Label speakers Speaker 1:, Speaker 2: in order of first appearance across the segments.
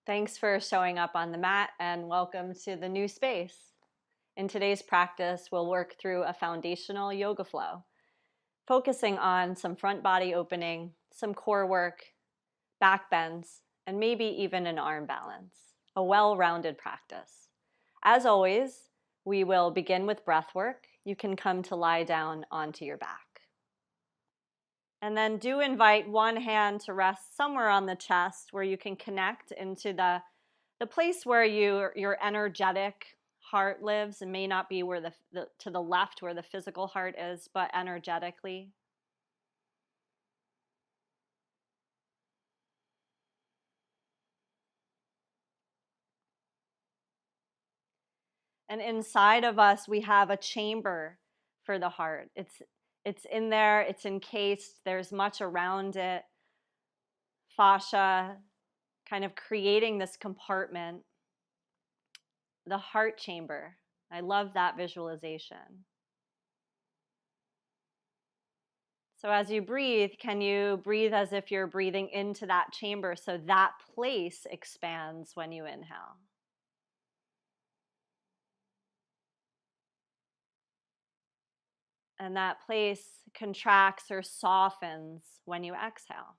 Speaker 1: Thanks for showing up on the mat and welcome to the new space. In today's practice, we'll work through a foundational yoga flow, focusing on some front body opening, some core work, back bends, and maybe even an arm balance. A well-rounded practice. As always, we will begin with breath work. You can come to lie down onto your back. And then do invite one hand to rest somewhere on the chest where you can connect into the place where your energetic heart lives. It may not be where to the left where the physical heart is, but energetically. And inside of us, we have a chamber for the heart. It's in there, it's encased, there's much around it. Fascia kind of creating this compartment, the heart chamber. I love that visualization. So as you breathe, can you breathe as if you're breathing into that chamber so that place expands when you inhale? And that place contracts or softens when you exhale.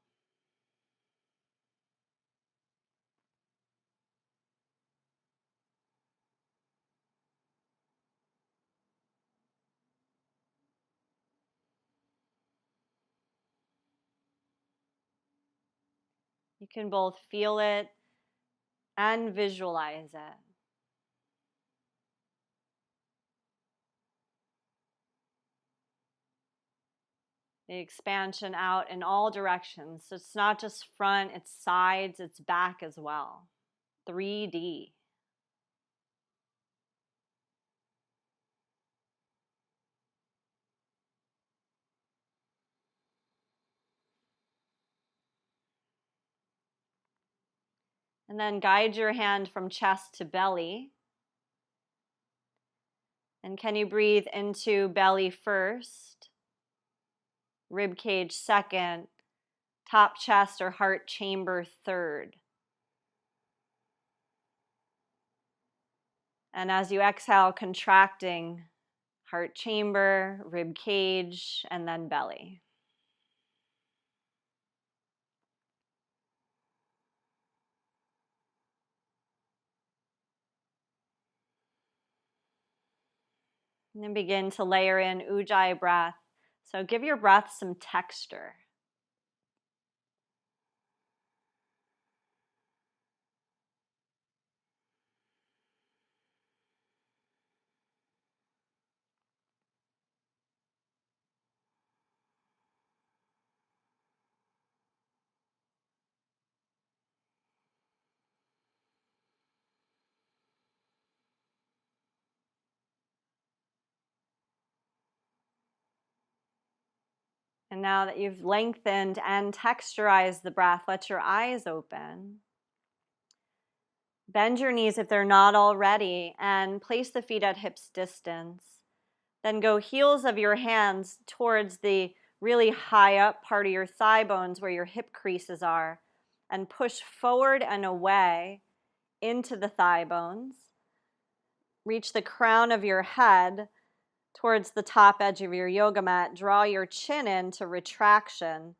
Speaker 1: You can both feel it and visualize it. The expansion out in all directions. So it's not just front, it's sides, it's back as well. 3D. And then guide your hand from chest to belly. And can you breathe into belly first, rib cage second, top chest or heart chamber third? And as you exhale, contracting heart chamber, rib cage, and then belly. And then begin to layer in Ujjayi breath. So give your breath some texture. And now that you've lengthened and texturized the breath, let your eyes open. Bend your knees if they're not already, and place the feet at hips distance. Then go heels of your hands towards the really high up part of your thigh bones where your hip creases are, and push forward and away into the thigh bones. Reach the crown of your head towards the top edge of your yoga mat. Draw your chin into retraction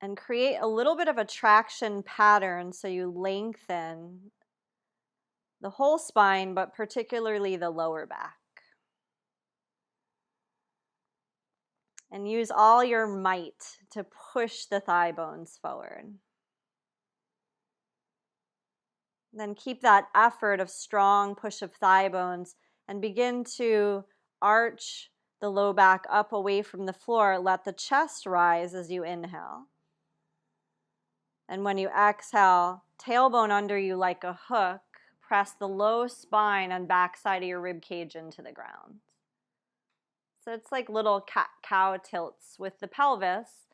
Speaker 1: and create a little bit of a traction pattern so you lengthen the whole spine, but particularly the lower back. And use all your might to push the thigh bones forward. Then keep that effort of strong push of thigh bones and begin to arch the low back up away from the floor. Let the chest rise as you inhale. And when you exhale, tailbone under you like a hook. Press the low spine and backside of your rib cage into the ground. So it's like little cat-cow tilts with the pelvis,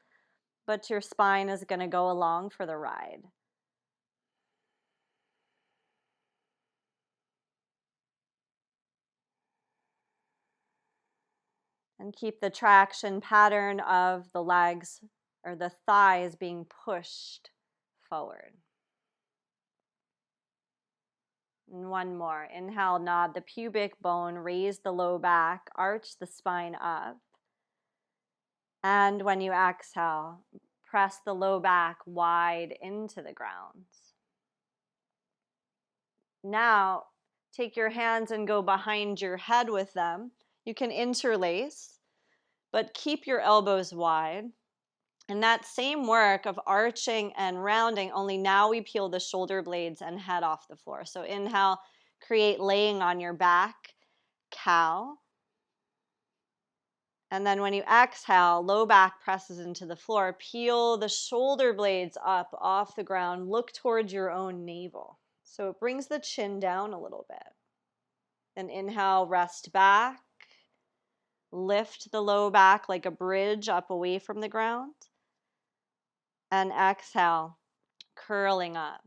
Speaker 1: but your spine is going to go along for the ride. And keep the traction pattern of the legs or the thighs being pushed forward. And one more. Inhale, nod the pubic bone, raise the low back, arch the spine up. And when you exhale, press the low back wide into the ground. Now, take your hands and go behind your head with them. You can interlace, but keep your elbows wide. And that same work of arching and rounding, only now we peel the shoulder blades and head off the floor. So inhale, create laying on your back, cow. And then when you exhale, low back presses into the floor. Peel the shoulder blades up off the ground. Look towards your own navel. So it brings the chin down a little bit. Then inhale, rest back. Lift the low back like a bridge up away from the ground. And exhale, curling up.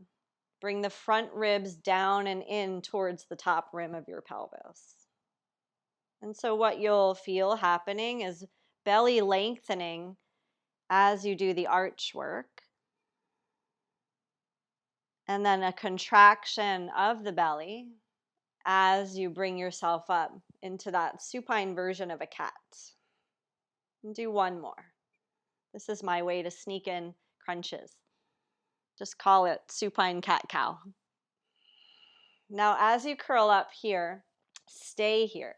Speaker 1: Bring the front ribs down and in towards the top rim of your pelvis. And so what you'll feel happening is belly lengthening as you do the arch work. And then a contraction of the belly as you bring yourself up into that supine version of a cat. And do one more. This is my way to sneak in crunches. Just call it supine cat-cow. Now, as you curl up here, stay here.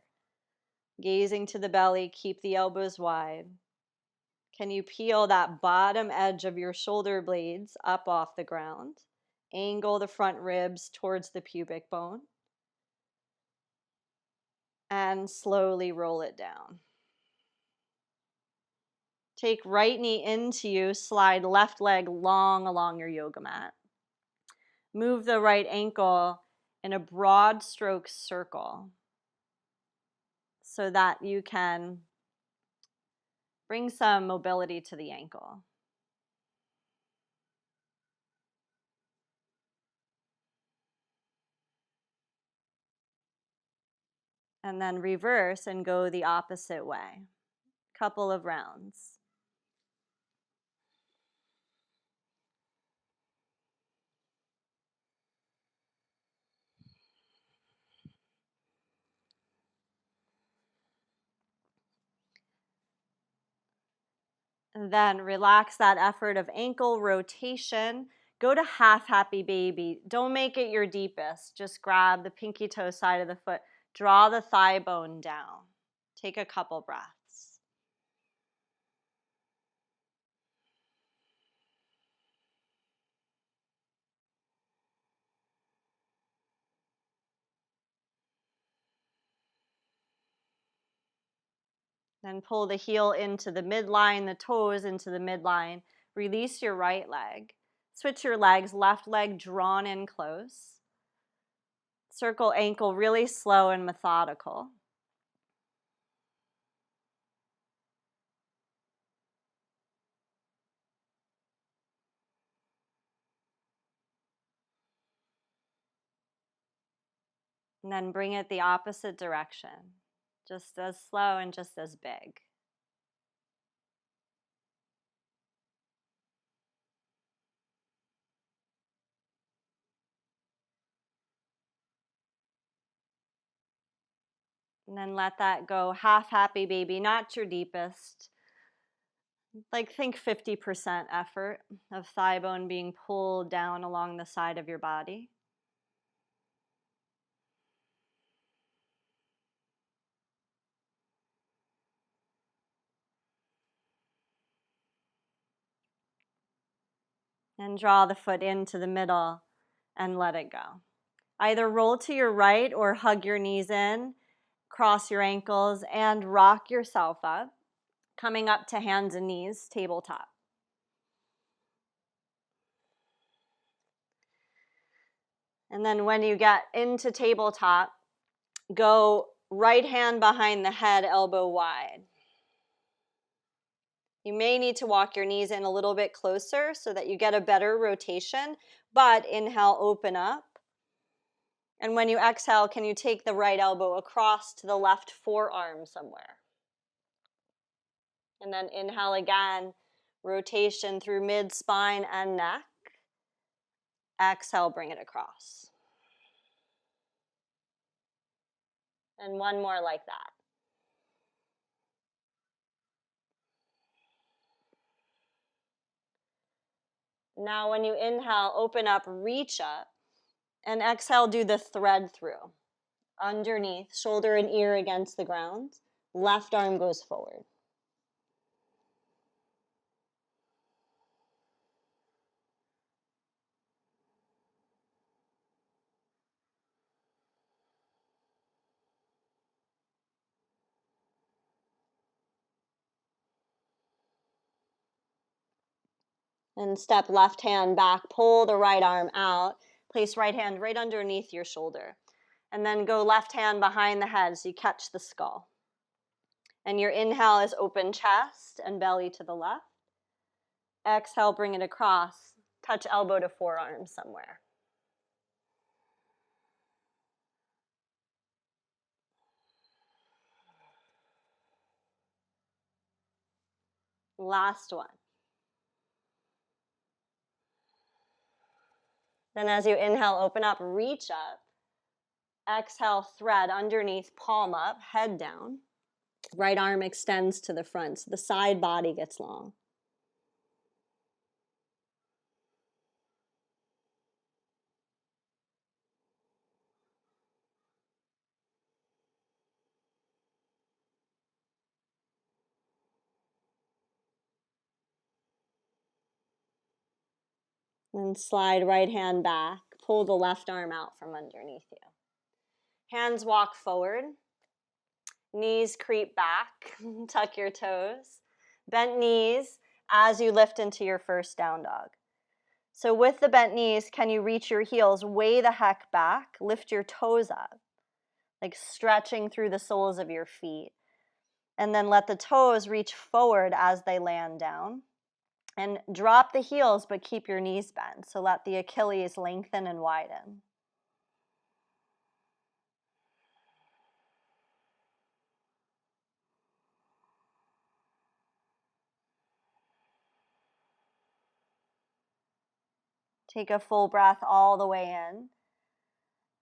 Speaker 1: Gazing to the belly, keep the elbows wide. Can you peel that bottom edge of your shoulder blades up off the ground? Angle the front ribs towards the pubic bone. And slowly roll it down. Take right knee into you, slide left leg long along your yoga mat. Move the right ankle in a broad stroke circle so that you can bring some mobility to the ankle. And then reverse and go the opposite way. Couple of rounds. And then relax that effort of ankle rotation. Go to half happy baby. Don't make it your deepest. Just grab the pinky toe side of the foot. Draw the thigh bone down. Take a couple breaths. Then pull the heel into the midline, the toes into the midline. Release your right leg. Switch your legs, left leg drawn in close. Circle ankle really slow and methodical. And then bring it the opposite direction. Just as slow and just as big. And then let that go. Half happy baby, not your deepest. Like think 50% effort of thigh bone being pulled down along the side of your body. And draw the foot into the middle and let it go. Either roll to your right or hug your knees in, cross your ankles, and rock yourself up, coming up to hands and knees, tabletop. And then when you get into tabletop, go right hand behind the head, elbow wide. You may need to walk your knees in a little bit closer so that you get a better rotation, but inhale, open up. And when you exhale, can you take the right elbow across to the left forearm somewhere? And then inhale again, rotation through mid-spine and neck. Exhale, bring it across. And one more like that. Now when you inhale, open up, reach up, and exhale, do the thread through. Underneath, shoulder and ear against the ground. Left arm goes forward. And step left hand back, pull the right arm out, place right hand right underneath your shoulder. And then go left hand behind the head so you catch the skull. And your inhale is open chest and belly to the left. Exhale, bring it across, touch elbow to forearm somewhere. Last one. Then as you inhale, open up, reach up. Exhale, thread underneath, palm up, head down. Right arm extends to the front, so the side body gets long. Then slide right hand back, pull the left arm out from underneath you. Hands walk forward, knees creep back, tuck your toes. Bent knees as you lift into your first down dog. So with the bent knees, can you reach your heels way the heck back, lift your toes up, like stretching through the soles of your feet. And then let the toes reach forward as they land down. And drop the heels, but keep your knees bent. So let the Achilles lengthen and widen. Take a full breath all the way in.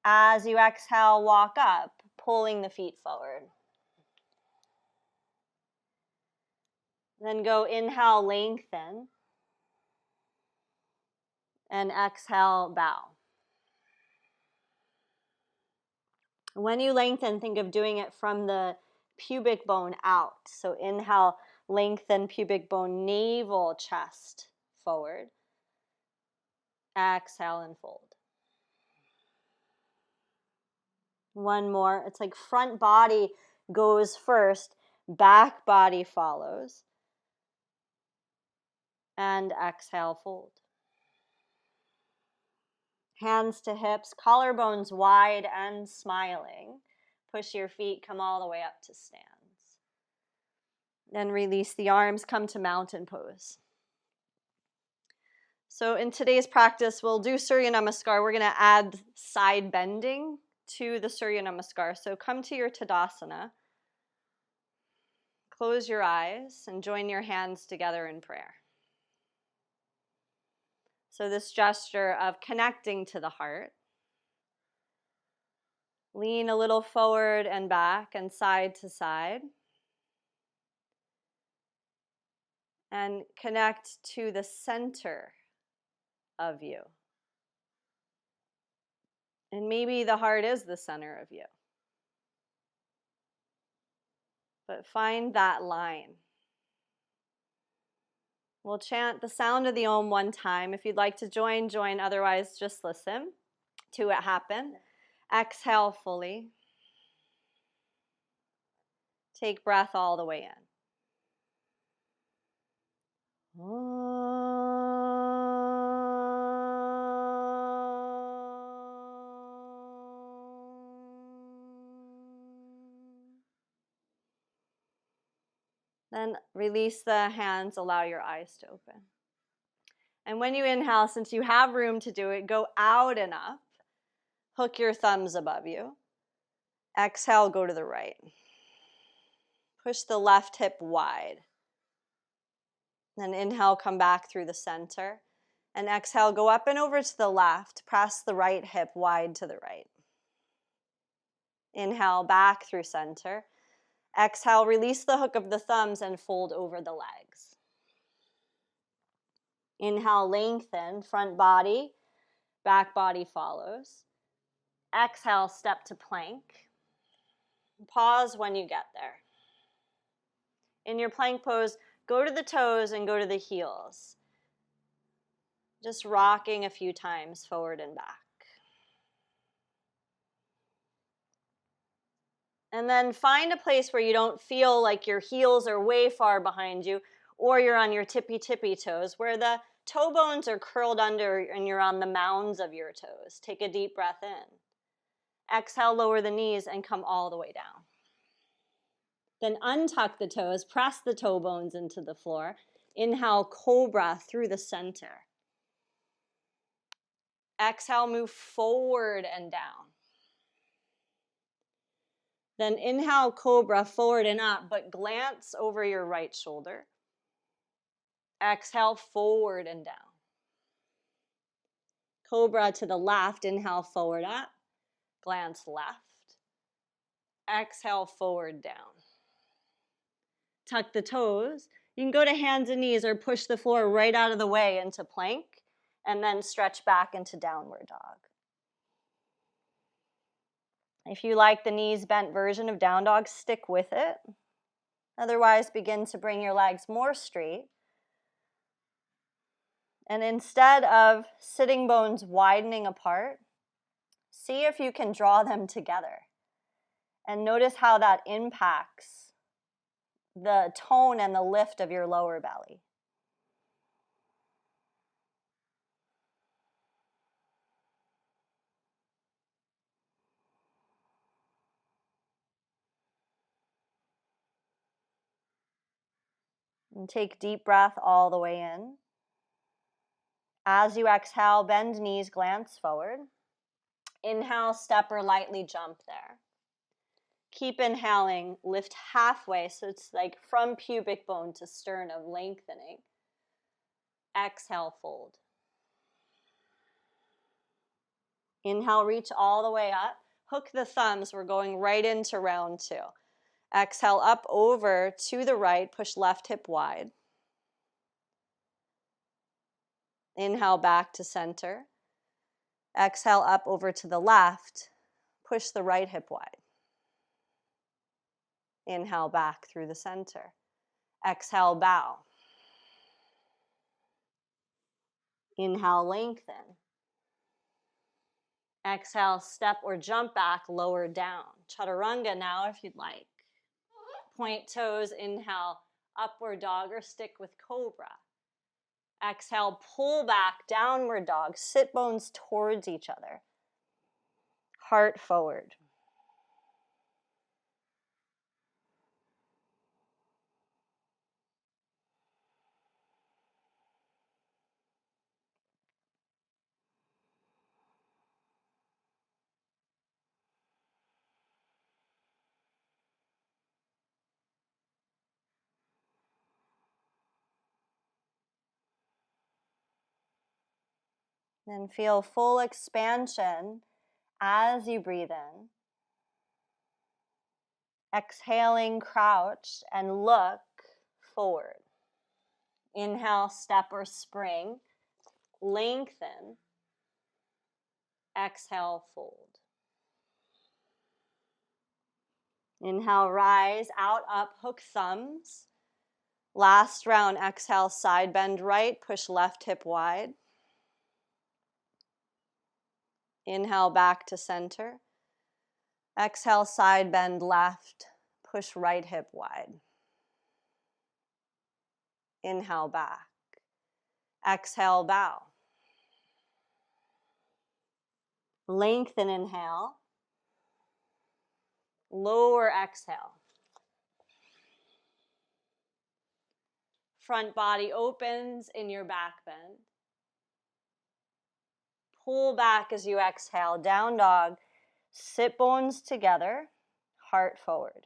Speaker 1: As you exhale, walk up, pulling the feet forward. Then go inhale, lengthen. And exhale, bow. When you lengthen, think of doing it from the pubic bone out. So inhale, lengthen pubic bone, navel, chest forward. Exhale and fold. One more. It's like front body goes first, back body follows. And exhale, fold. Hands to hips, collarbones wide and smiling. Push your feet, come all the way up to stands. Then release the arms, come to mountain pose. So in today's practice, we'll do Surya Namaskar. We're going to add side bending to the Surya Namaskar. So come to your Tadasana. Close your eyes and join your hands together in prayer. So this gesture of connecting to the heart. Lean a little forward and back and side to side. And connect to the center of you. And maybe the heart is the center of you. But find that line. We'll chant the sound of the Om one time. If you'd like to join, join. Otherwise, just listen to it happen. Exhale fully. Take breath all the way in. Then release the hands, allow your eyes to open. And when you inhale, since you have room to do it, go out and up. Hook your thumbs above you. Exhale, go to the right. Push the left hip wide. Then inhale, come back through the center. And exhale, go up and over to the left. Press the right hip wide to the right. Inhale, back through center. Exhale, release the hook of the thumbs and fold over the legs. Inhale, lengthen, front body, back body follows. Exhale, step to plank. Pause when you get there. In your plank pose, go to the toes and go to the heels. Just rocking a few times forward and back. And then find a place where you don't feel like your heels are way far behind you, or you're on your tippy toes, where the toe bones are curled under and you're on the mounds of your toes. Take a deep breath in. Exhale, lower the knees and come all the way down. Then untuck the toes, press the toe bones into the floor. Inhale, cobra through the center. Exhale, move forward and down. Then inhale, cobra, forward and up, but glance over your right shoulder. Exhale, forward and down. Cobra to the left, inhale, forward up, glance left. Exhale, forward down. Tuck the toes. You can go to hands and knees or push the floor right out of the way into plank, and then stretch back into downward dog. If you like the knees bent version of down dog, stick with it. Otherwise, begin to bring your legs more straight. And instead of sitting bones widening apart, see if you can draw them together. And notice how that impacts the tone and the lift of your lower belly. And take deep breath all the way in. As you exhale, bend knees, glance forward. Inhale, step or lightly jump there. Keep inhaling, lift halfway, so it's like from pubic bone to sternum, lengthening. Exhale, fold. Inhale, reach all the way up. Hook the thumbs, we're going right into round 2. Exhale, up over to the right, push left hip wide. Inhale, back to center. Exhale, up over to the left, push the right hip wide. Inhale, back through the center. Exhale, bow. Inhale, lengthen. Exhale, step or jump back, lower down. Chaturanga now if you'd like. Point toes, inhale, upward dog or stick with cobra. Exhale, pull back, downward dog. Sit bones towards each other. Heart forward. Then feel full expansion as you breathe in. Exhaling, crouch and look forward. Inhale, step or spring. Lengthen. Exhale, fold. Inhale, rise, out, up, hook thumbs. Last round, exhale, side bend right, push left hip wide. Inhale, back to center. Exhale, side bend left, push right hip wide. Inhale, back. Exhale, bow. Lengthen, inhale. Lower, exhale. Front body opens in your back bend. Pull back as you exhale, down dog. Sit bones together, heart forward.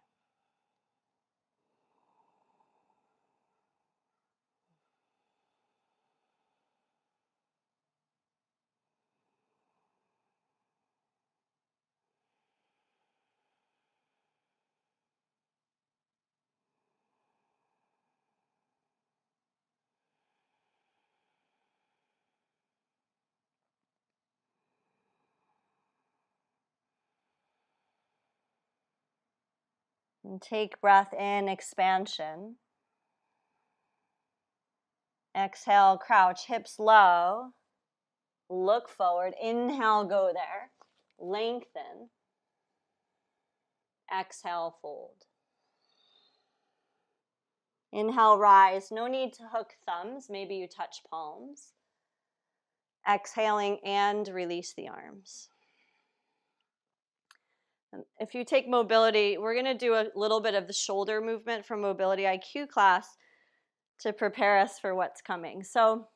Speaker 1: And take breath in, expansion. Exhale, crouch, hips low. Look forward. Inhale, go there. Lengthen. Exhale, fold. Inhale, rise. No need to hook thumbs. Maybe you touch palms. Exhaling and release the arms. If you take mobility, we're going to do a little bit of the shoulder movement from Mobility IQ class to prepare us for what's coming. So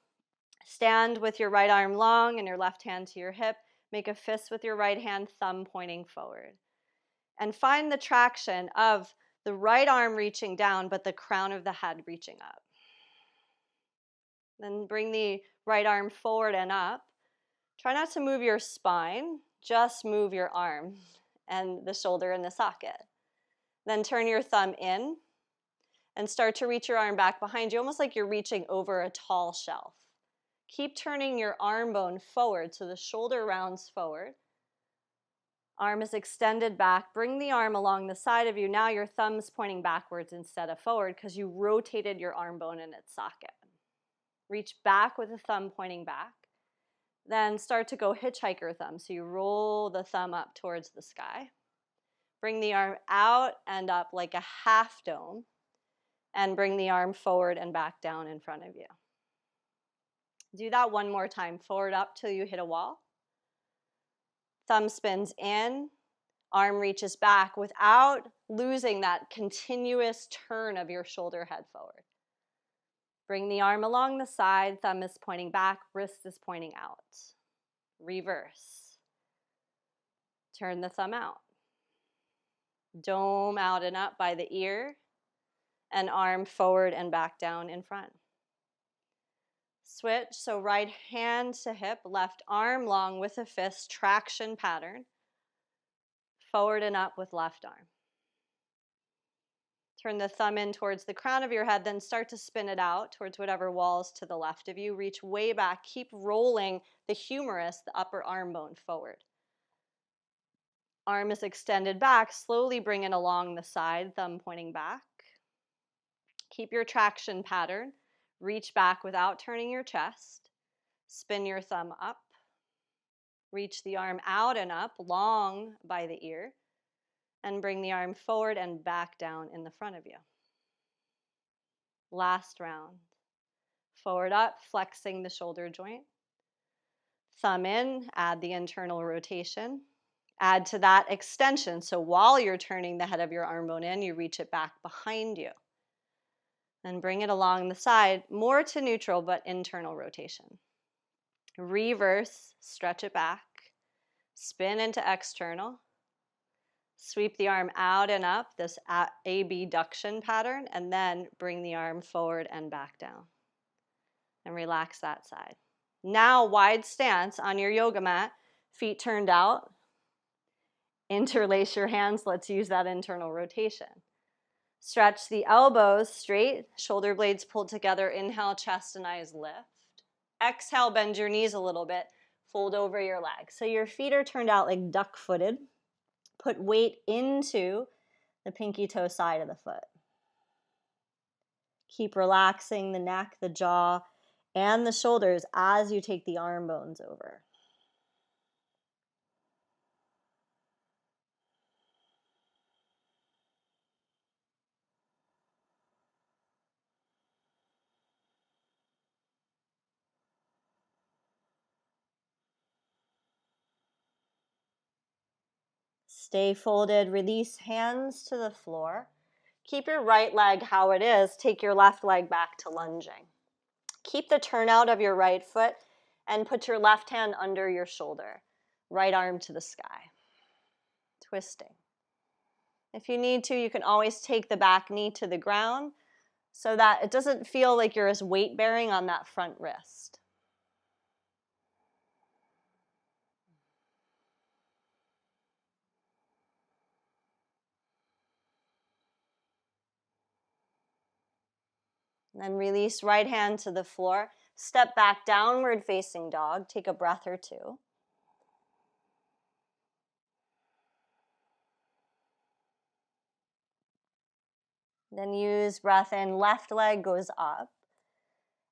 Speaker 1: stand with your right arm long and your left hand to your hip. Make a fist with your right hand, thumb pointing forward. And find the traction of the right arm reaching down, but the crown of the head reaching up. Then bring the right arm forward and up. Try not to move your spine, just move your arm and the shoulder in the socket. Then turn your thumb in and start to reach your arm back behind you, almost like you're reaching over a tall shelf. Keep turning your arm bone forward so the shoulder rounds forward. Arm is extended back. Bring the arm along the side of you. Now your thumb's pointing backwards instead of forward because you rotated your arm bone in its socket. Reach back with the thumb pointing back. Then start to go hitchhiker thumb. So you roll the thumb up towards the sky. Bring the arm out and up like a half dome. And bring the arm forward and back down in front of you. Do that one more time. Forward up till you hit a wall. Thumb spins in, arm reaches back without losing that continuous turn of your shoulder head forward. Bring the arm along the side, thumb is pointing back, wrist is pointing out. Reverse. Turn the thumb out. Dome out and up by the ear, and arm forward and back down in front. Switch, so right hand to hip, left arm long with a fist, traction pattern. Forward and up with left arm. Turn the thumb in towards the crown of your head, then start to spin it out towards whatever wall's to the left of you. Reach way back, keep rolling the humerus, the upper arm bone, forward. Arm is extended back, slowly bring it along the side, thumb pointing back. Keep your traction pattern. Reach back without turning your chest. Spin your thumb up. Reach the arm out and up, long by the ear. And bring the arm forward and back down in the front of you. Last round. Forward up, flexing the shoulder joint. Thumb in, add the internal rotation. Add to that extension. So while you're turning the head of your arm bone in, you reach it back behind you. Then bring it along the side, more to neutral, but internal rotation. Reverse, stretch it back. Spin into external. Sweep the arm out and up, this abduction pattern, and then bring the arm forward and back down. And relax that side. Now, wide stance on your yoga mat, feet turned out. Interlace your hands. Let's use that internal rotation. Stretch the elbows straight, shoulder blades pulled together. Inhale, chest and eyes lift. Exhale, bend your knees a little bit. Fold over your legs. So your feet are turned out like duck-footed. Put weight into the pinky toe side of the foot. Keep relaxing the neck, the jaw, and the shoulders as you take the arm bones over. Stay folded, release hands to the floor. Keep your right leg how it is. Take your left leg back to lunging. Keep the turnout of your right foot and put your left hand under your shoulder. Right arm to the sky. Twisting. If you need to, you can always take the back knee to the ground so that it doesn't feel like you're as weight bearing on that front wrist. Then release right hand to the floor. Step back, downward facing dog. Take a breath or two. Then use breath in, left leg goes up.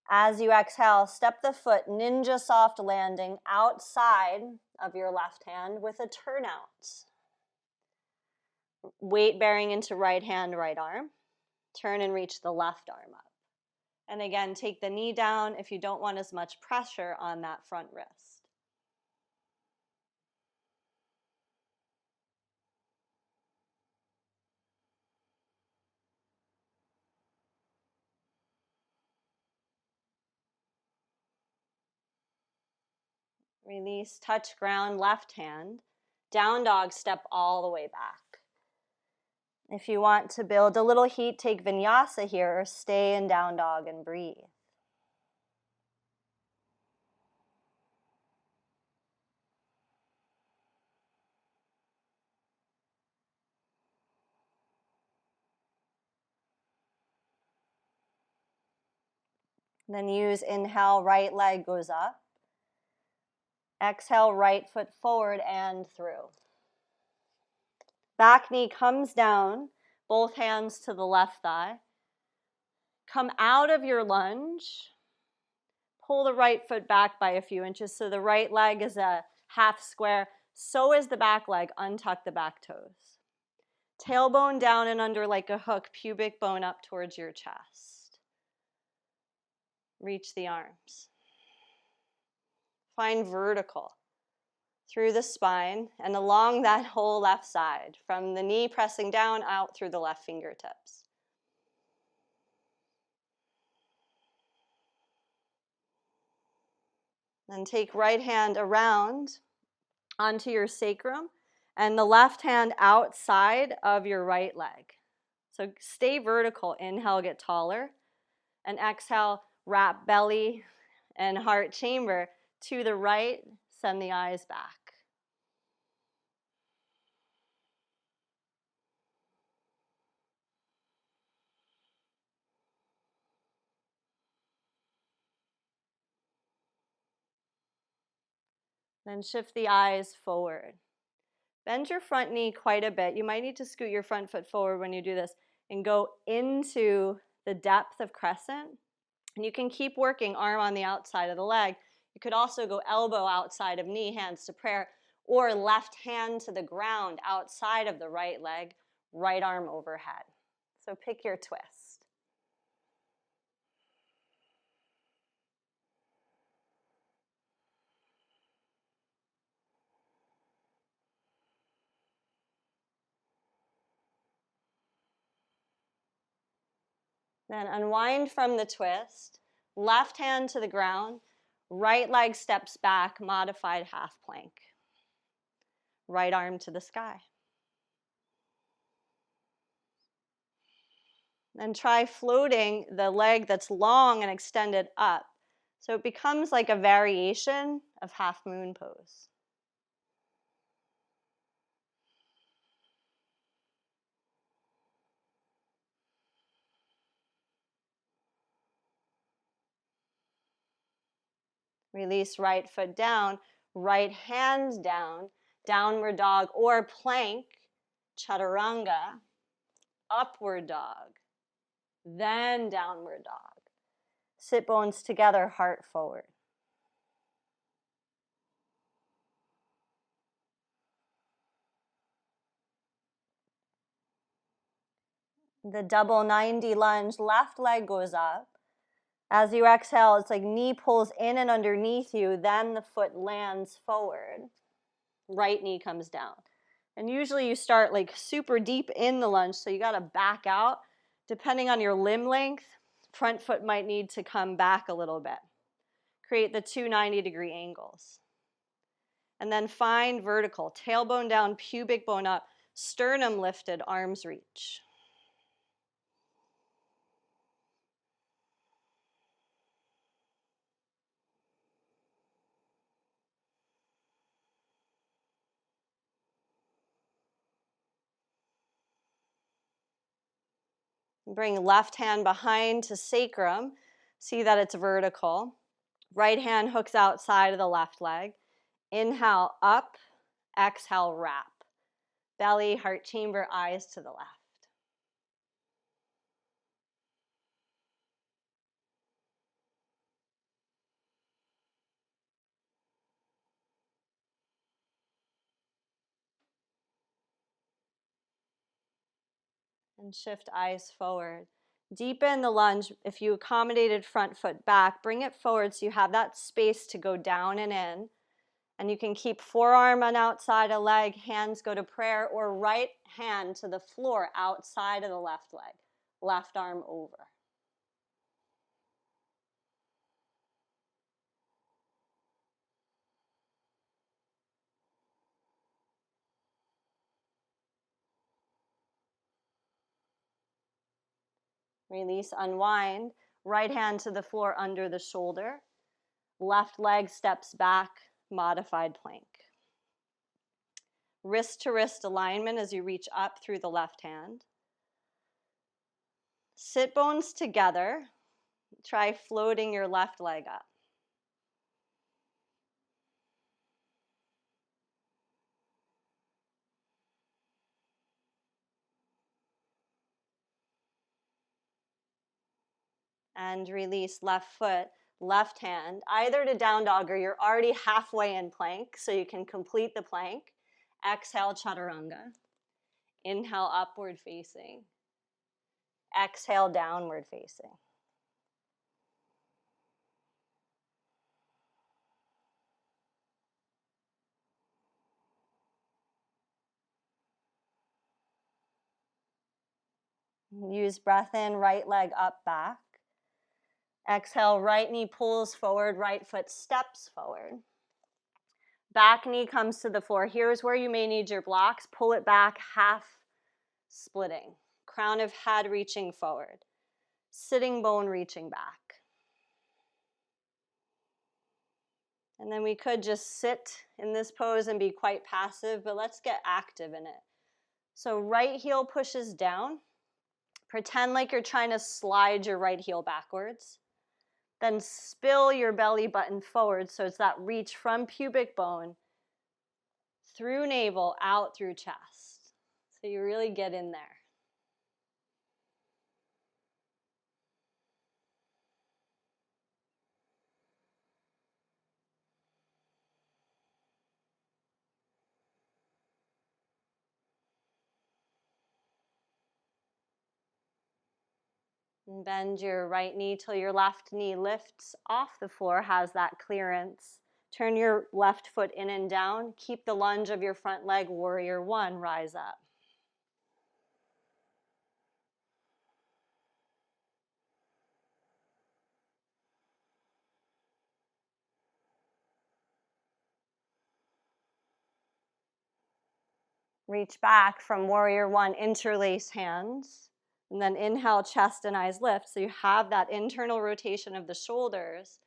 Speaker 1: As you exhale, step the foot, ninja soft landing outside of your left hand with a turnout. Weight bearing into right hand, right arm. Turn and reach the left arm up. And again, take the knee down if you don't want as much pressure on that front wrist. Release, touch ground, left hand. Down dog, step all the way back. If you want to build a little heat, take vinyasa here or stay in down dog and breathe. Then use inhale, right leg goes up. Exhale, right foot forward and through. Back knee comes down, both hands to the left thigh. Come out of your lunge. Pull the right foot back by a few inches so the right leg is a half square. So is the back leg. Untuck the back toes. Tailbone down and under like a hook, pubic bone up towards your chest. Reach the arms. Find vertical through the spine and along that whole left side, from the knee pressing down out through the left fingertips. Then take right hand around onto your sacrum and the left hand outside of your right leg. So stay vertical. Inhale, get taller. And exhale, wrap belly and heart chamber to the right. Send the eyes back. Then shift the eyes forward. Bend your front knee quite a bit. You might need to scoot your front foot forward when you do this and go into the depth of crescent. And you can keep working arm on the outside of the leg. You could also go elbow outside of knee, hands to prayer, or left hand to the ground outside of the right leg, right arm overhead. So pick your twist. Then unwind from the twist, left hand to the ground, right leg steps back, modified half plank. Right arm to the sky. Then try floating the leg that's long and extended up. So it becomes like a variation of half moon pose. Release right foot down, right hand down, downward dog or plank, chaturanga, upward dog, then downward dog. Sit bones together, heart forward. The double 90 lunge, left leg goes up. As you exhale, it's like knee pulls in and underneath you, then the foot lands forward. Right knee comes down. And usually you start like super deep in the lunge, so you gotta back out. Depending on your limb length, front foot might need to come back a little bit. Create the 2 90-degree angles. And then find vertical, tailbone down, pubic bone up, sternum lifted, arms reach. Bring left hand behind to sacrum. See that it's vertical. Right hand hooks outside of the left leg. Inhale, up. Exhale, wrap. Belly, heart chamber, eyes to the left. And shift eyes forward. Deepen the lunge. If you accommodated front foot back, bring it forward so you have that space to go down and in. And you can keep forearm on outside of leg, hands go to prayer, or right hand to the floor outside of the left leg, left arm over. Release, unwind. Right hand to the floor under the shoulder. Left leg steps back, modified plank. Wrist to wrist alignment as you reach up through the left hand. Sit bones together. Try floating your left leg up. And release, left foot, left hand, either to down dog or you're already halfway in plank, so you can complete the plank. Exhale, chaturanga. Inhale, upward facing. Exhale, downward facing. Use breath in, right leg up, back. Exhale, right knee pulls forward, right foot steps forward. Back knee comes to the floor. Here's where you may need your blocks. Pull it back, half splitting. Crown of head reaching forward. Sitting bone reaching back. And then we could just sit in this pose and be quite passive, but let's get active in it. So right heel pushes down. Pretend like you're trying to slide your right heel backwards. Then spill your belly button forward, so it's that reach from pubic bone through navel, out through chest. So you really get in there. And bend your right knee till your left knee lifts off the floor, has that clearance. Turn your left foot in and down. Keep the lunge of your front leg, warrior one, rise up. Reach back from warrior one, interlace hands. And then inhale, chest and eyes lift. So you have that internal rotation of the shoulders.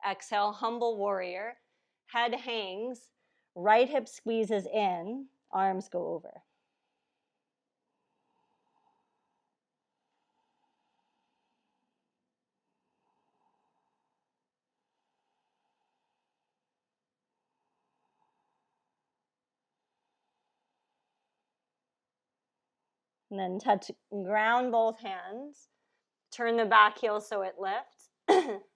Speaker 1: Exhale, humble warrior. Head hangs. Right hip squeezes in. Arms go over. And then touch, ground both hands. Turn the back heel so it lifts.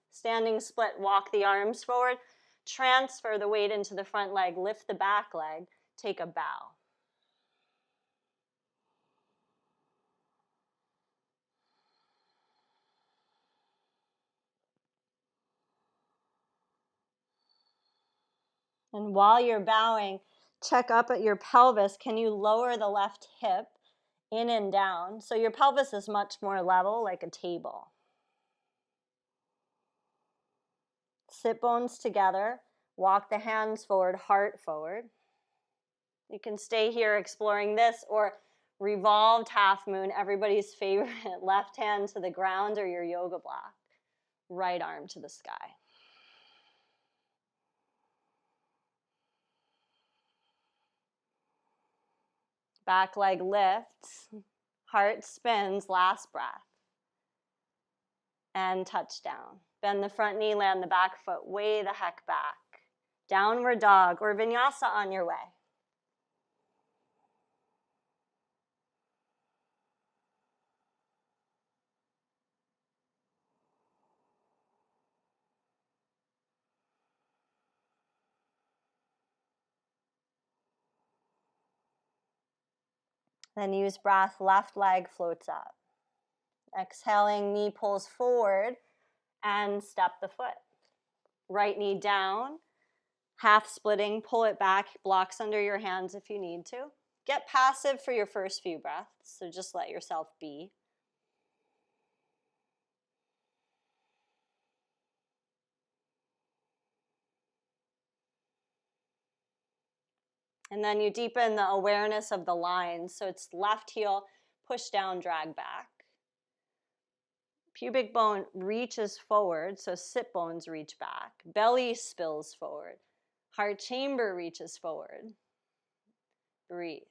Speaker 1: Standing split, walk the arms forward. Transfer the weight into the front leg. Lift the back leg. Take a bow. And while you're bowing, check up at your pelvis. Can you lower the left hip in and down? So your pelvis is much more level, like a table. Sit bones together. Walk the hands forward, heart forward. You can stay here exploring this, or revolved half moon, everybody's favorite. Left hand to the ground or your yoga block. Right arm to the sky. Back leg lifts. Heart spins, last breath. And touch down. Bend the front knee, land the back foot way the heck back. Downward dog or vinyasa on your way. Then use breath, left leg floats up. Exhaling, knee pulls forward and step the foot. Right knee down, half splitting, pull it back, blocks under your hands if you need to. Get passive for your first few breaths, so just let yourself be. And then you deepen the awareness of the lines, so it's left heel, push down, drag back. Pubic bone reaches forward, so sit bones reach back. Belly spills forward. Heart chamber reaches forward. Breathe.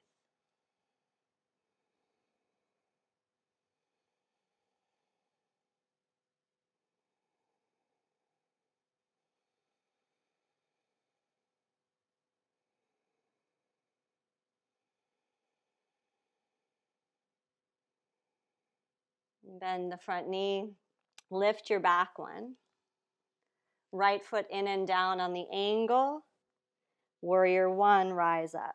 Speaker 1: Bend the front knee. Lift your back one. Right foot in and down on the angle. Warrior one, rise up.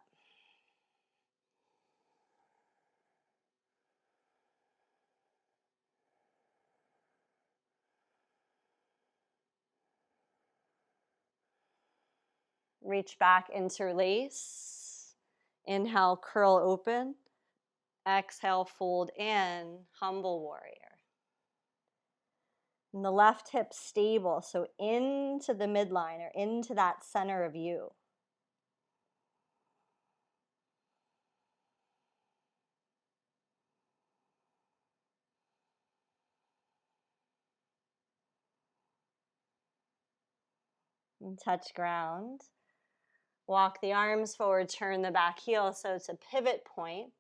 Speaker 1: Reach back, interlace. Inhale, curl open. Exhale, fold in, humble warrior. And the left hip stable, so into the midline or into that center of you. And touch ground. Walk the arms forward, turn the back heel so it's a pivot point.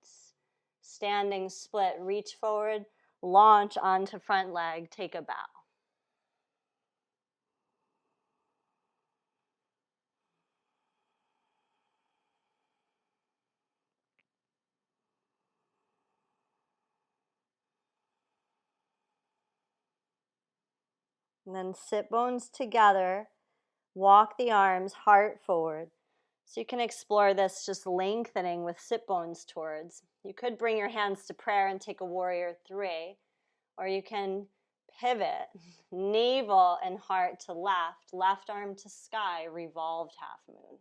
Speaker 1: Standing split, reach forward, launch onto front leg, take a bow. And then sit bones together, walk the arms, heart forward. So you can explore this just lengthening with sit bones towards. You could bring your hands to prayer and take a warrior three, or you can pivot, navel and heart to left arm to sky, revolved half moon.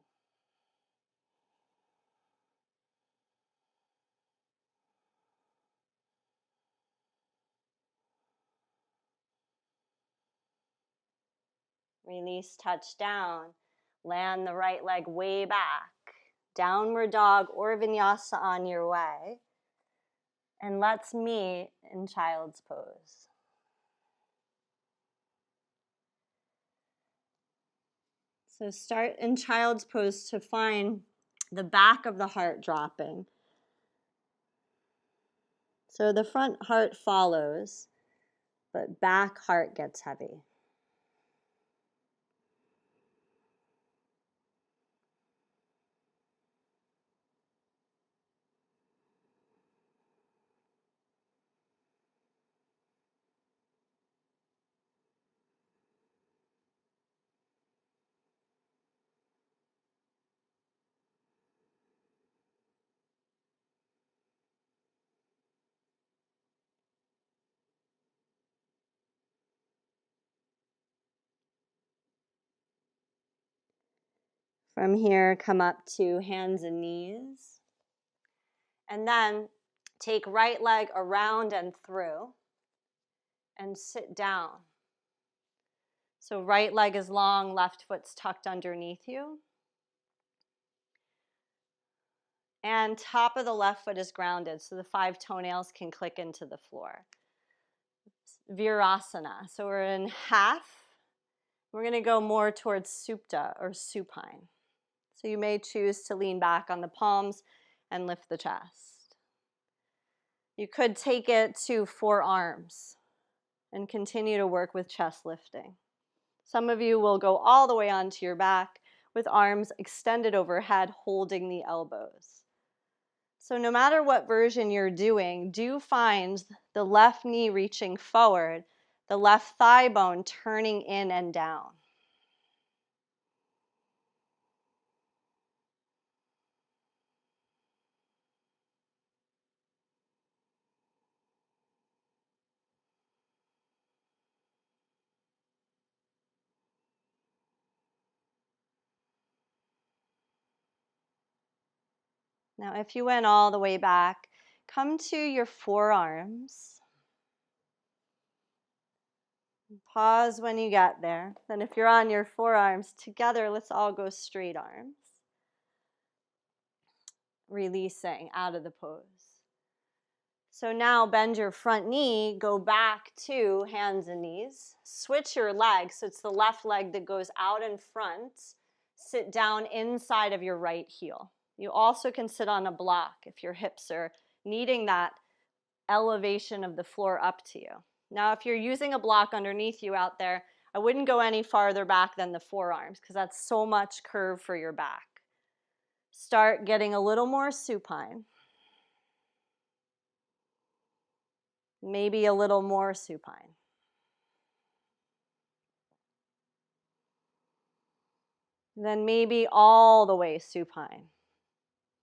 Speaker 1: Release, touch down. Land the right leg way back. Downward dog or vinyasa on your way. And let's meet in child's pose. So start in child's pose to find the back of the heart dropping. So the front heart follows, but back heart gets heavy. From here, come up to hands and knees. And then take right leg around and through and sit down. So right leg is long, left foot's tucked underneath you. And top of the left foot is grounded, so the 5 toenails can click into the floor. Virasana. So we're in half. We're going to go more towards supta or supine. So you may choose to lean back on the palms and lift the chest. You could take it to forearms and continue to work with chest lifting. Some of you will go all the way onto your back with arms extended overhead, holding the elbows. So no matter what version you're doing, do find the left knee reaching forward, the left thigh bone turning in and down. Now, if you went all the way back, come to your forearms. Pause when you get there. Then if you're on your forearms together, let's all go straight arms. Releasing out of the pose. So now bend your front knee, go back to hands and knees. Switch your legs, so it's the left leg that goes out in front. Sit down inside of your right heel. You also can sit on a block if your hips are needing that elevation of the floor up to you. Now, if you're using a block underneath you out there, I wouldn't go any farther back than the forearms because that's so much curve for your back. Start getting a little more supine. Maybe a little more supine. Then maybe all the way supine.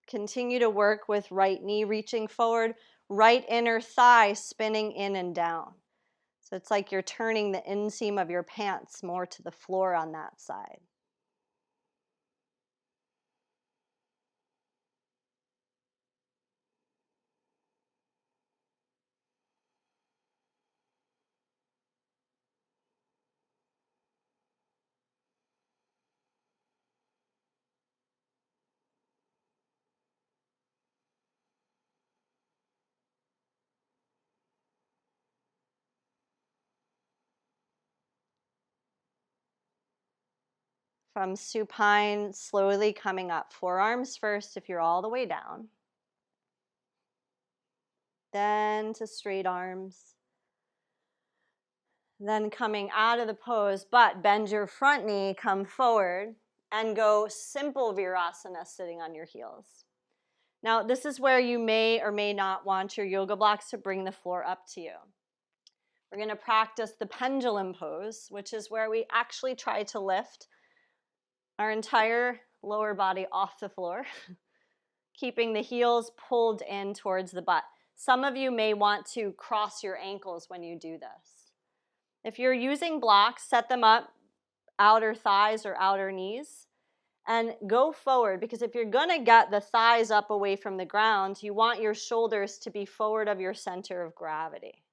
Speaker 1: Continue to work with right knee reaching forward, right inner thigh spinning in and down. So it's like you're turning the inseam of your pants more to the floor on that side. From supine, slowly coming up. Forearms first if you're all the way down. Then to straight arms. Then coming out of the pose, but bend your front knee, come forward, and go simple virasana sitting on your heels. Now, this is where you may or may not want your yoga blocks to bring the floor up to you. We're going to practice the pendulum pose, which is where we actually try to lift our entire lower body off the floor, keeping the heels pulled in towards the butt. Some of you may want to cross your ankles when you do this. If you're using blocks, set them up outer thighs or outer knees and go forward, because if you're going to get the thighs up away from the ground, you want your shoulders to be forward of your center of gravity.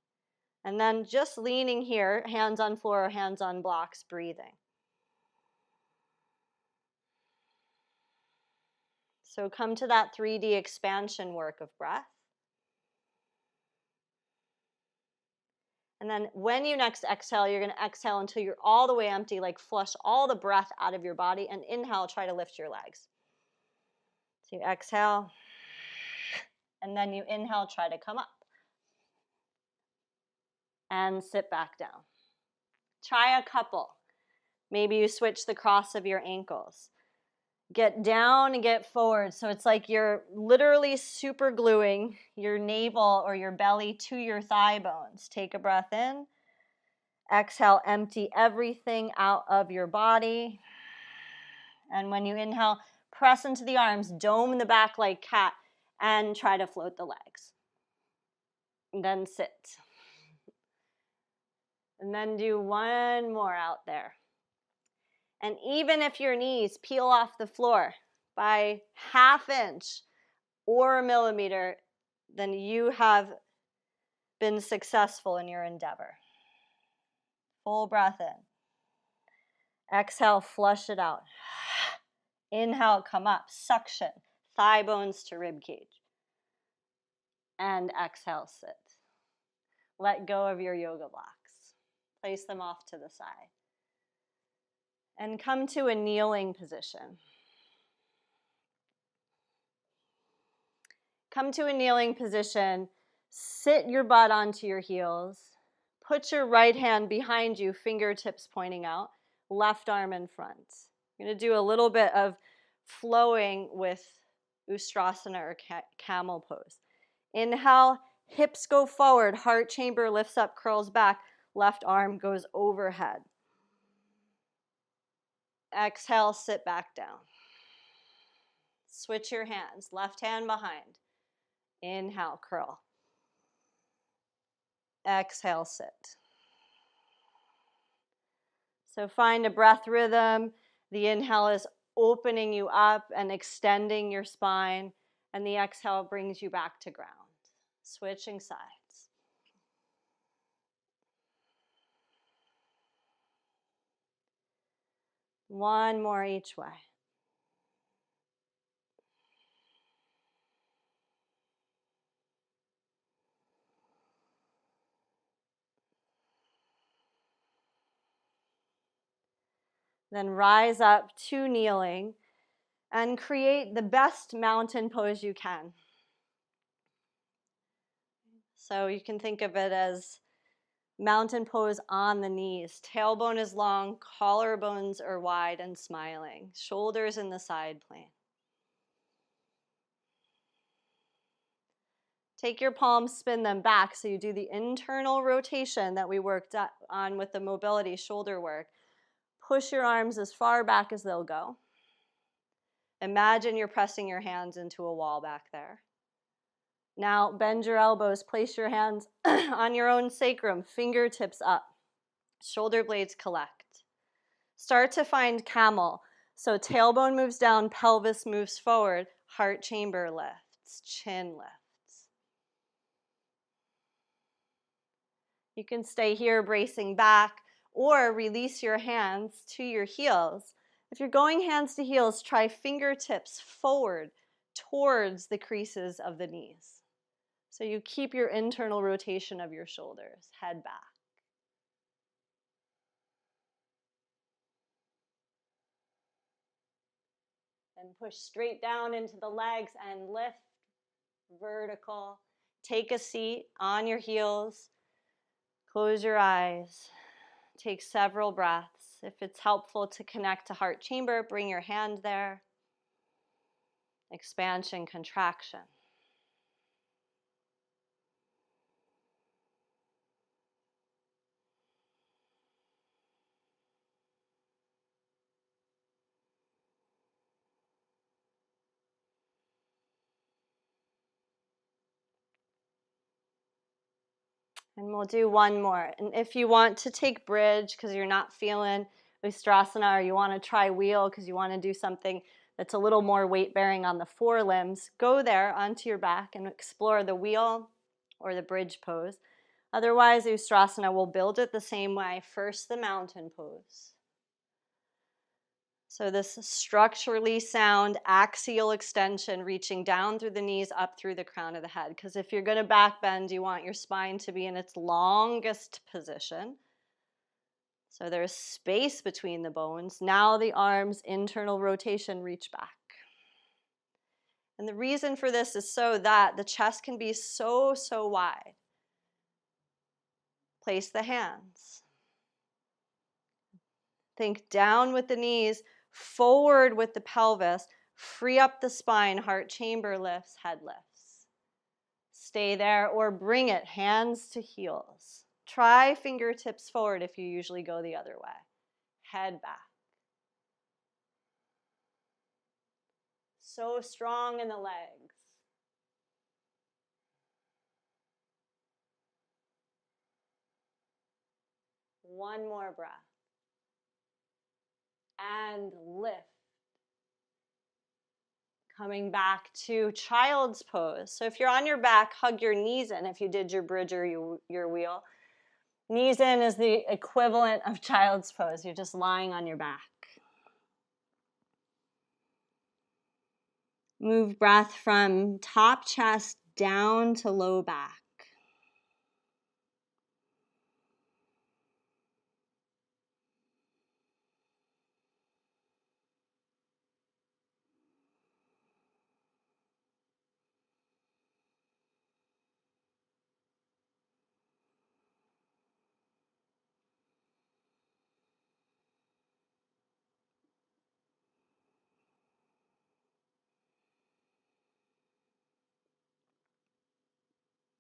Speaker 1: And then just leaning here, hands on floor or hands on blocks, breathing. So come to that 3D expansion work of breath. And then when you next exhale, you're going to exhale until you're all the way empty, like flush all the breath out of your body. And inhale, try to lift your legs. So you exhale, and then you inhale, try to come up. And sit back down. Try a couple. Maybe you switch the cross of your ankles. Get down and get forward. So it's like you're literally super gluing your navel or your belly to your thigh bones. Take a breath in. Exhale, empty everything out of your body. And when you inhale, press into the arms, dome the back like cat, and try to float the legs. And then sit. And then do one more out there. And even if your knees peel off the floor by 1/2 inch or a millimeter, then you have been successful in your endeavor. Full breath in. Exhale, flush it out. Inhale, come up, suction, thigh bones to rib cage. And exhale, sit. Let go of your yoga blocks. Place them off to the side. And come to a kneeling position. Come to a kneeling position. Sit your butt onto your heels. Put your right hand behind you, fingertips pointing out. Left arm in front. You're going to do a little bit of flowing with Ustrasana or camel pose. Inhale, hips go forward, heart chamber lifts up, curls back, left arm goes overhead. Exhale, sit back down. Switch your hands, left hand behind. Inhale, curl. Exhale, sit. So find a breath rhythm. The inhale is opening you up and extending your spine. And the exhale brings you back to ground. Switching sides. One more each way. Then rise up to kneeling and create the best mountain pose you can. So you can think of it as mountain pose on the knees. Tailbone is long, collarbones are wide and smiling. Shoulders in the side plane. Take your palms, spin them back so you do the internal rotation that we worked on with the mobility shoulder work. Push your arms as far back as they'll go. Imagine you're pressing your hands into a wall back there. Now bend your elbows, place your hands on your own sacrum, fingertips up, shoulder blades collect. Start to find camel. So tailbone moves down, pelvis moves forward, heart chamber lifts, chin lifts. You can stay here bracing back or release your hands to your heels. If you're going hands to heels, try fingertips forward towards the creases of the knees. So you keep your internal rotation of your shoulders, head back. And push straight down into the legs and lift vertical. Take a seat on your heels. Close your eyes. Take several breaths. If it's helpful to connect to heart chamber, bring your hand there. Expansion, contraction. And we'll do one more. And if you want to take bridge because you're not feeling Ustrasana, or you want to try wheel because you want to do something that's a little more weight bearing on the forelimbs, go there onto your back and explore the wheel or the bridge pose. Otherwise, Ustrasana will build it the same way. First, the mountain pose. So this structurally sound axial extension reaching down through the knees, up through the crown of the head. Because if you're going to back bend, you want your spine to be in its longest position. So there's space between the bones. Now the arms, internal rotation, reach back. And the reason for this is so that the chest can be so wide. Place the hands. Think down with the knees, forward with the pelvis, free up the spine, heart chamber lifts, head lifts. Stay there or bring it, hands to heels. Try fingertips forward if you usually go the other way. Head back. So strong in the legs. One more breath. And lift. Coming back to child's pose. So if you're on your back, hug your knees in if you did your bridge or your wheel. Knees in is the equivalent of child's pose. You're just lying on your back. Move breath from top chest down to low back.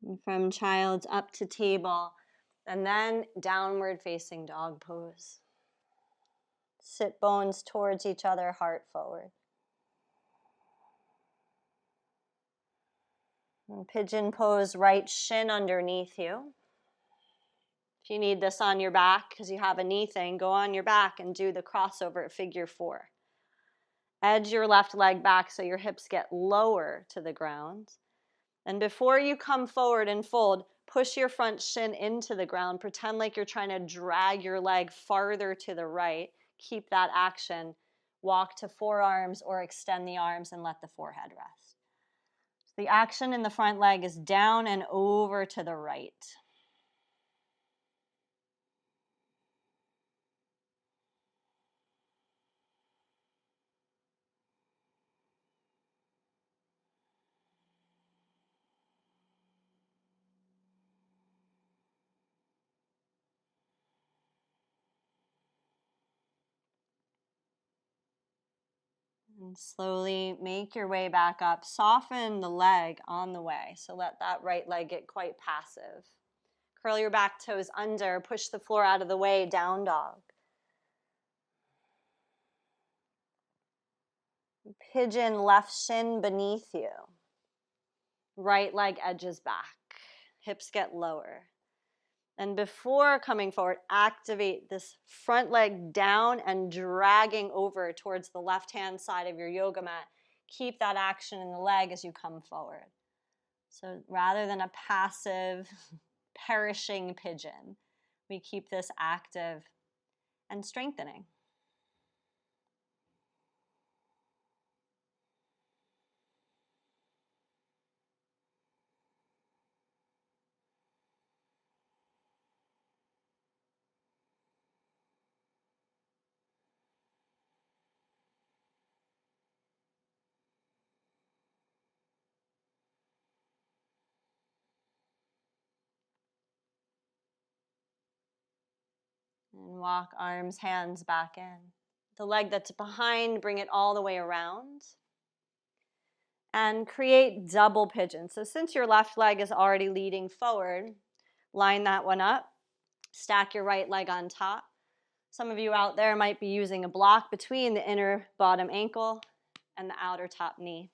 Speaker 1: And from child's up to table, and then downward facing dog pose. Sit bones towards each other, heart forward. And pigeon pose, right shin underneath you. If you need this on your back because you have a knee thing, go on your back and do the crossover at figure 4. Edge your left leg back so your hips get lower to the ground. And before you come forward and fold, push your front shin into the ground. Pretend like you're trying to drag your leg farther to the right. Keep that action. Walk to forearms or extend the arms and let the forehead rest. The action in the front leg is down and over to the right. And slowly make your way back up. Soften the leg on the way. So let that right leg get quite passive. Curl your back toes under. Push the floor out of the way. Down dog. Pigeon left shin beneath you. Right leg edges back. Hips get lower. And before coming forward, activate this front leg down and dragging over towards the left-hand side of your yoga mat. Keep that action in the leg as you come forward. So rather than a passive, perishing pigeon, we keep this active and strengthening. And walk arms, hands back in. The leg that's behind, bring it all the way around. And create double pigeon. So since your left leg is already leading forward, line that one up. Stack your right leg on top. Some of you out there might be using a block between the inner bottom ankle and the outer top knee.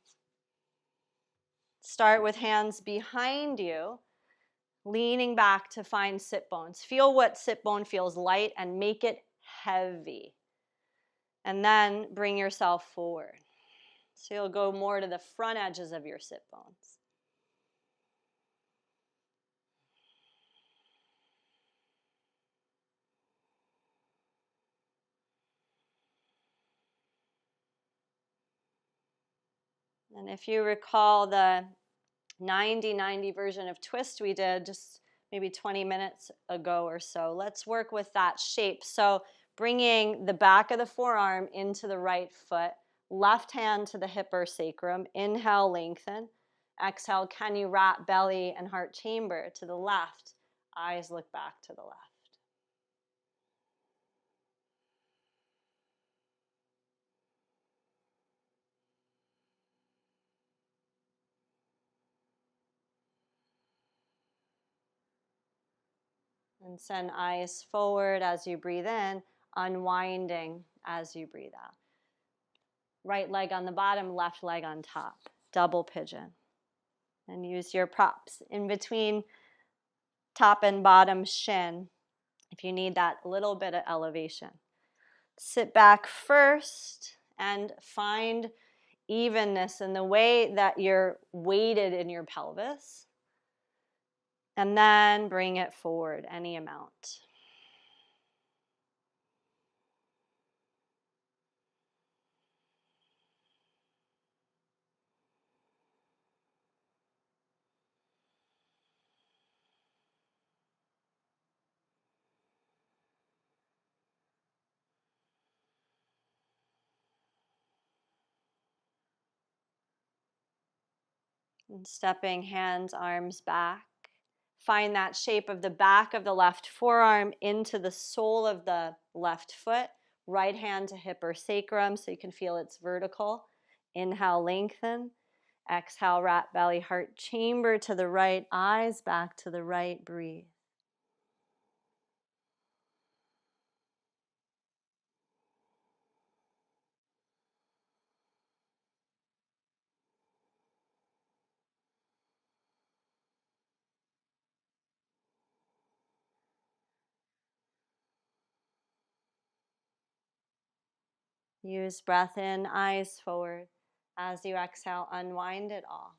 Speaker 1: Start with hands behind you, leaning back to find sit bones. Feel what sit bone feels light and make it heavy. And then bring yourself forward. So you'll go more to the front edges of your sit bones. And if you recall the 90-90 version of twist we did just maybe 20 minutes ago or so, let's work with that shape. So bringing the back of the forearm into the right foot, left hand to the hip or sacrum, inhale, lengthen. Exhale, can you wrap belly and heart chamber to the left? Eyes look back to the left. And send eyes forward as you breathe in, unwinding as you breathe out. Right leg on the bottom, left leg on top. Double pigeon. And use your props in between top and bottom shin if you need that little bit of elevation. Sit back first and find evenness in the way that you're weighted in your pelvis. And then bring it forward any amount. And stepping hands, arms back. Find that shape of the back of the left forearm into the sole of the left foot. Right hand to hip or sacrum so you can feel it's vertical. Inhale, lengthen. Exhale, wrap belly, heart chamber to the right. Eyes back to the right. Breathe. Use breath in, eyes forward. As you exhale, unwind it all.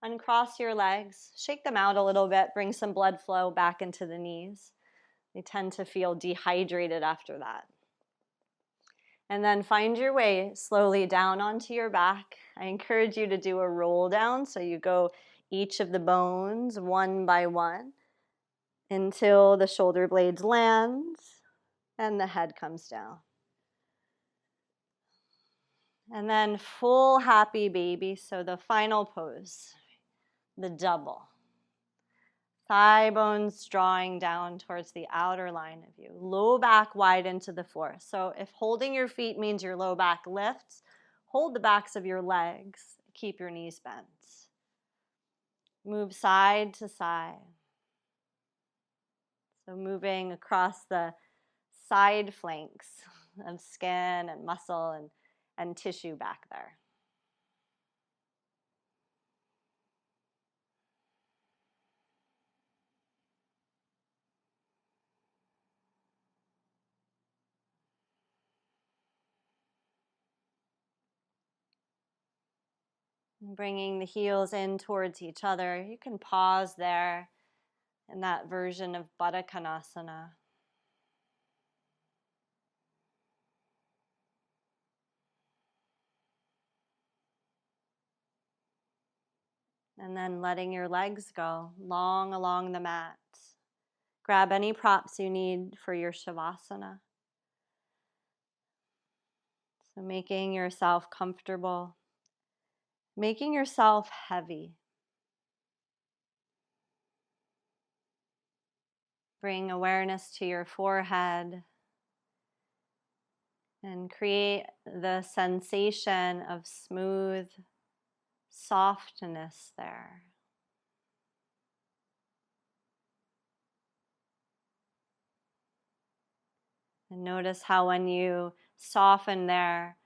Speaker 1: Uncross your legs, shake them out a little bit, bring some blood flow back into the knees. They tend to feel dehydrated after that. And then find your way slowly down onto your back. I encourage you to do a roll down, so you go each of the bones one by one until the shoulder blades land and the head comes down. And then full happy baby, so the final pose, the double. Thigh bones drawing down towards the outer line of you. Low back wide into the floor. So if holding your feet means your low back lifts, hold the backs of your legs. Keep your knees bent. Move side to side. So moving across the side flanks of skin and muscle and tissue back there. Bringing the heels in towards each other. You can pause there in that version of Baddha Konasana. And then letting your legs go long along the mat. Grab any props you need for your Shavasana. So making yourself comfortable, making yourself heavy. Bring awareness to your forehead and create the sensation of smooth softness there. And notice how when you soften there,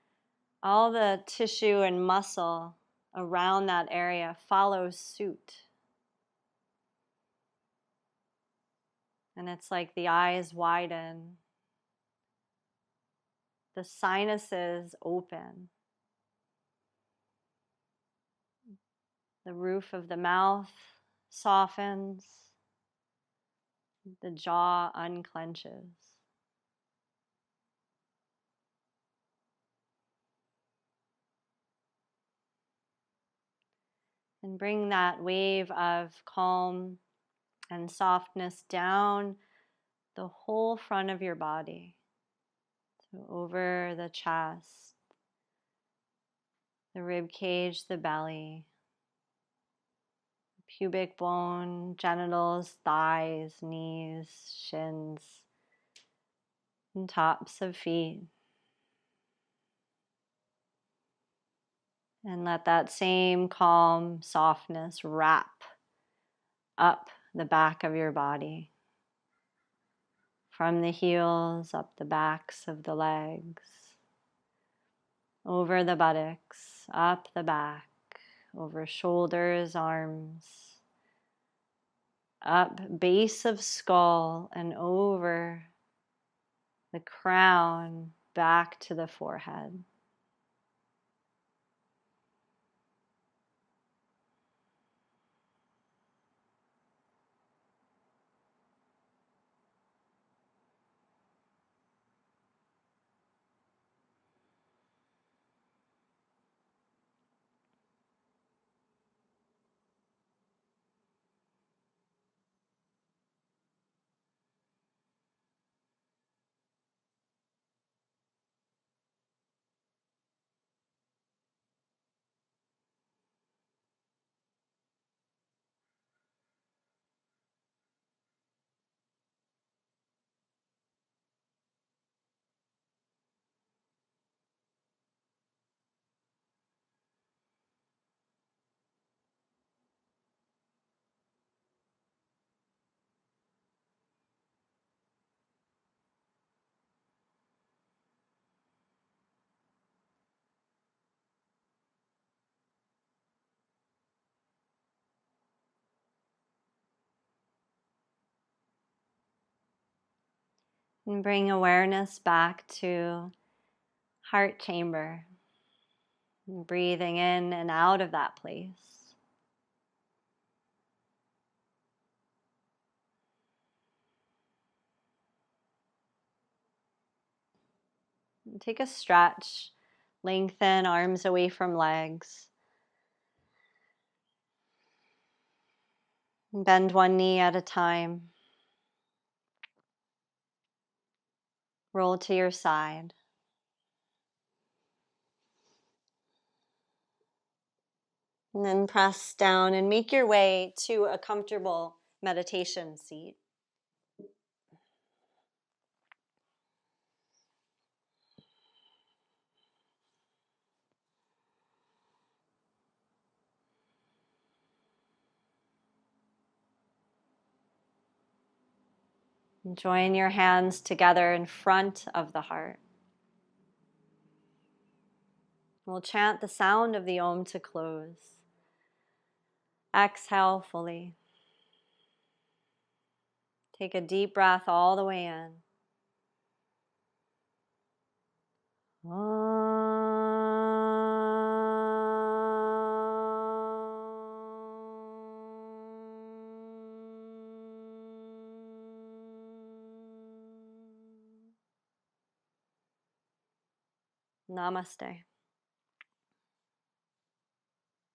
Speaker 1: all the tissue and muscle around that area follows suit. And it's like the eyes widen, the sinuses open, the roof of the mouth softens, the jaw unclenches. And bring that wave of calm and softness down the whole front of your body. So over the chest, the rib cage, the belly, pubic bone, genitals, thighs, knees, shins, and tops of feet. And let that same calm softness wrap up the back of your body. From the heels, up the backs of the legs, over the buttocks, up the back, over shoulders, arms, up base of skull and over the crown, back to the forehead. And bring awareness back to heart chamber. Breathing in and out of that place. Take a stretch, lengthen arms away from legs. Bend one knee at a time. Roll to your side. And then press down and make your way to a comfortable meditation seat. And join your hands together in front of the heart. We'll chant the sound of the Om to close. Exhale fully. Take a deep breath all the way in. Namaste.